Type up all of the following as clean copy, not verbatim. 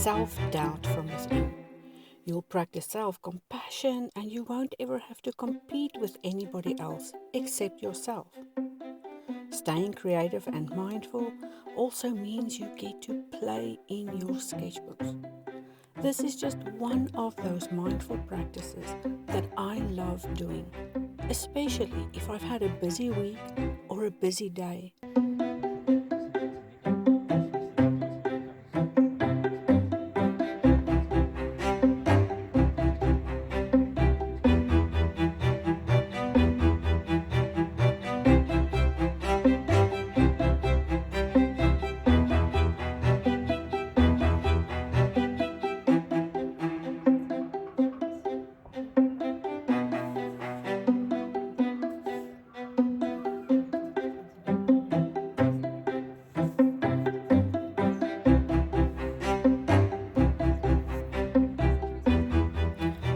self-doubt from within. You'll practice self-compassion and you won't ever have to compete with anybody else except yourself. Staying creative and mindful also means you get to play in your sketchbooks. This is just one of those mindful practices that I love doing, especially if I've had a busy week or a busy day.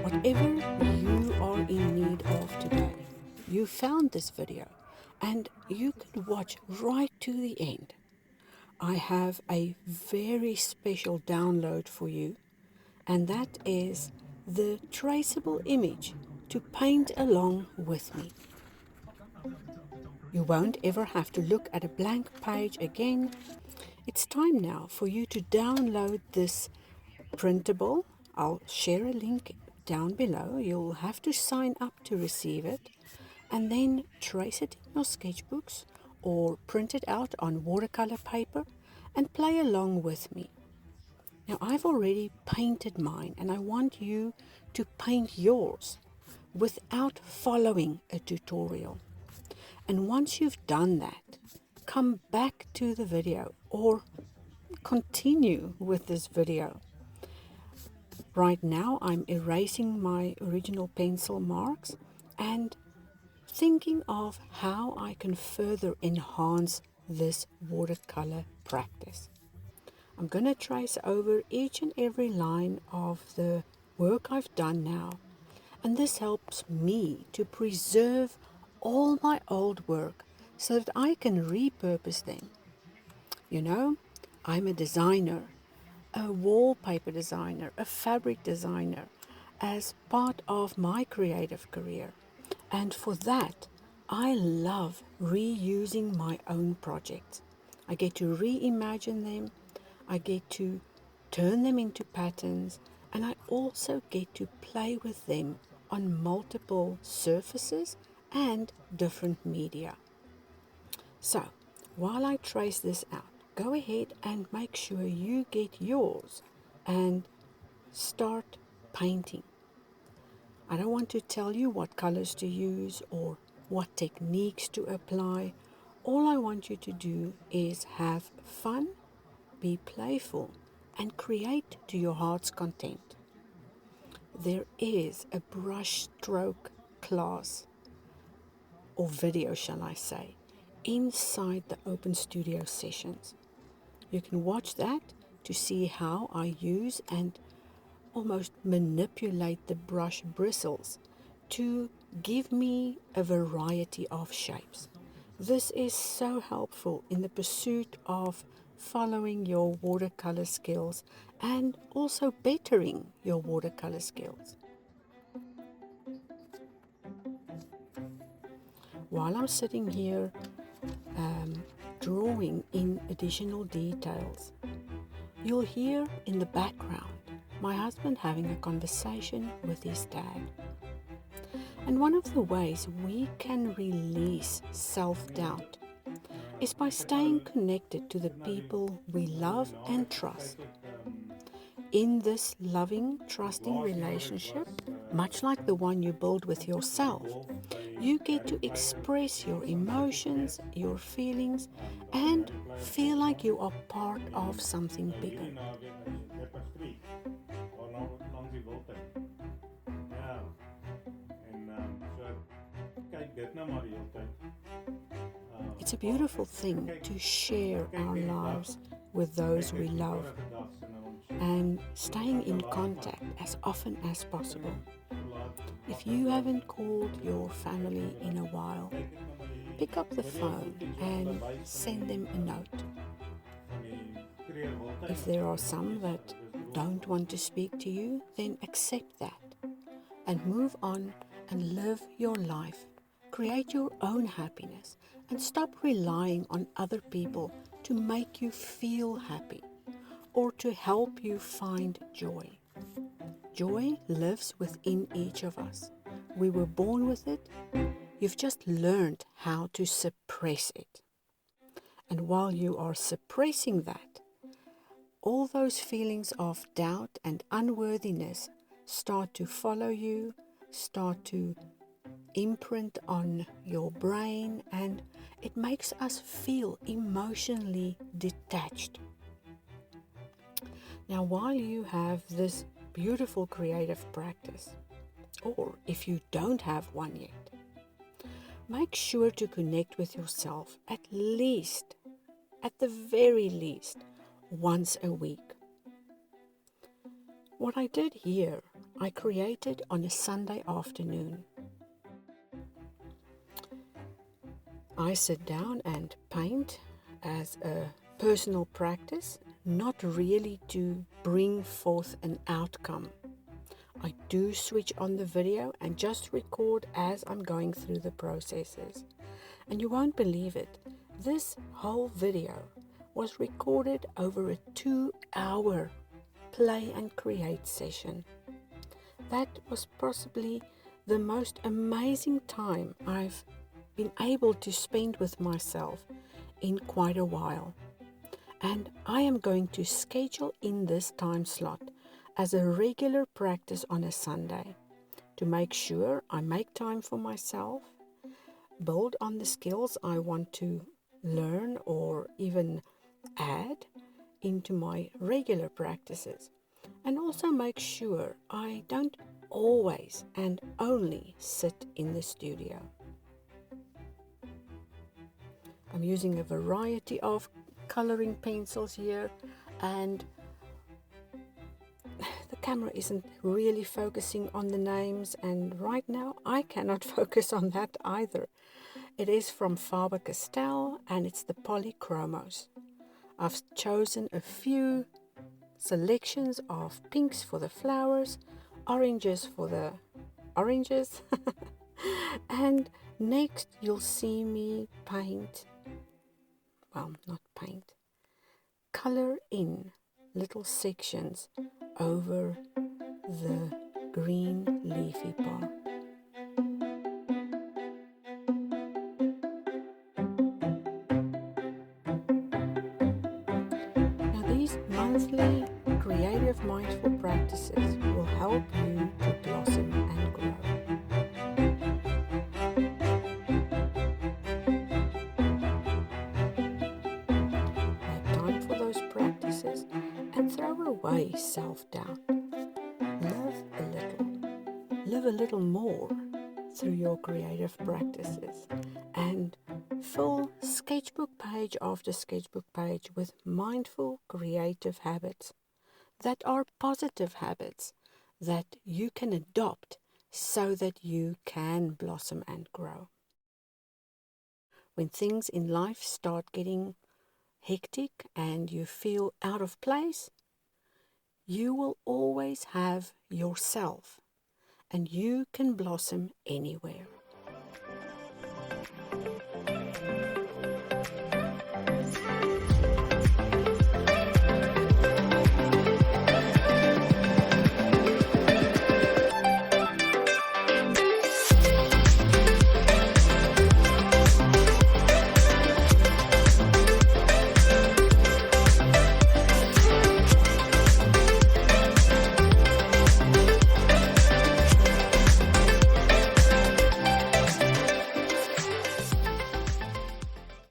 Whatever you are in need of today, you found this video and you could watch right to the end. I have a very special download for you, and that is the traceable image to paint along with me. You won't ever have to look at a blank page again. It's time now for you to download this printable. I'll share a link down below. You'll have to sign up to receive it, and then trace it in your sketchbooks or print it out on watercolor paper and play along with me. Now, I've already painted mine and I want you to paint yours without following a tutorial. And once you've done that, come back to the video or continue with this video. Right now I'm erasing my original pencil marks and thinking of how I can further enhance this watercolor practice. I'm going to trace over each and every line of the work I've done now, and this helps me to preserve all my old work so that I can repurpose them. You know, I'm a designer, a wallpaper designer, a fabric designer, as part of my creative career. And for that, I love reusing my own projects. I get to reimagine them, I get to turn them into patterns, and I also get to play with them on multiple surfaces and different media. So, while I trace this out, go ahead and make sure you get yours and start painting. I don't want to tell you what colors to use or what techniques to apply. All I want you to do is have fun, be playful, and create to your heart's content. There is a brush stroke class, or video shall I say, inside the Open Studio sessions. You can watch that to see how I use and almost manipulate the brush bristles to give me a variety of shapes. This is so helpful in the pursuit of following your watercolor skills and also bettering your watercolor skills. While I'm sitting here drawing in additional details, you'll hear in the background my husband having a conversation with his dad. And one of the ways we can release self-doubt is by staying connected to the people we love and trust. In this loving, trusting relationship, much like the one you build with yourself, you get to express your emotions, your feelings, and feel like you are part of something bigger. It's a beautiful thing to share our lives with those we love and staying in contact as often as possible. If you haven't called your family in a while, pick up the phone and send them a note. If there are some that don't want to speak to you, then accept that and move on and live your life. Create your own happiness and stop relying on other people to make you feel happy or to help you find joy. Joy lives within each of us. We were born with it. You've just learned how to suppress it. And while you are suppressing that, all those feelings of doubt and unworthiness start to follow you, start to imprint on your brain, and it makes us feel emotionally detached. Now, while you have this beautiful creative practice, or if you don't have one yet, make sure to connect with yourself at the very least, once a week. What I did here, I created on a Sunday afternoon. I sit down and paint as a personal practice, not really to bring forth an outcome. I do switch on the video and just record as I'm going through the processes. And you won't believe it, this whole video was recorded over a 2-hour play and create session. That was possibly the most amazing time I've been able to spend with myself in quite a while. And I am going to schedule in this time slot as a regular practice on a Sunday to make sure I make time for myself, build on the skills I want to learn or even add into my regular practices, and also make sure I don't always and only sit in the studio. I'm using a variety of coloring pencils here, and the camera isn't really focusing on the names, and right now I cannot focus on that either. It is from Faber-Castell and it's the Polychromos. I've chosen a few selections of pinks for the flowers, oranges for the oranges, and next you'll see me color in little sections over the green leafy part. Now these monthly creative mindful practices will help you to blossom and grow. Practices and throw away self-doubt. Live a little more through your creative practices, and fill sketchbook page after sketchbook page with mindful creative habits that are positive habits that you can adopt so that you can blossom and grow. When things in life start getting hectic and you feel out of place, you will always have yourself, and you can blossom anywhere.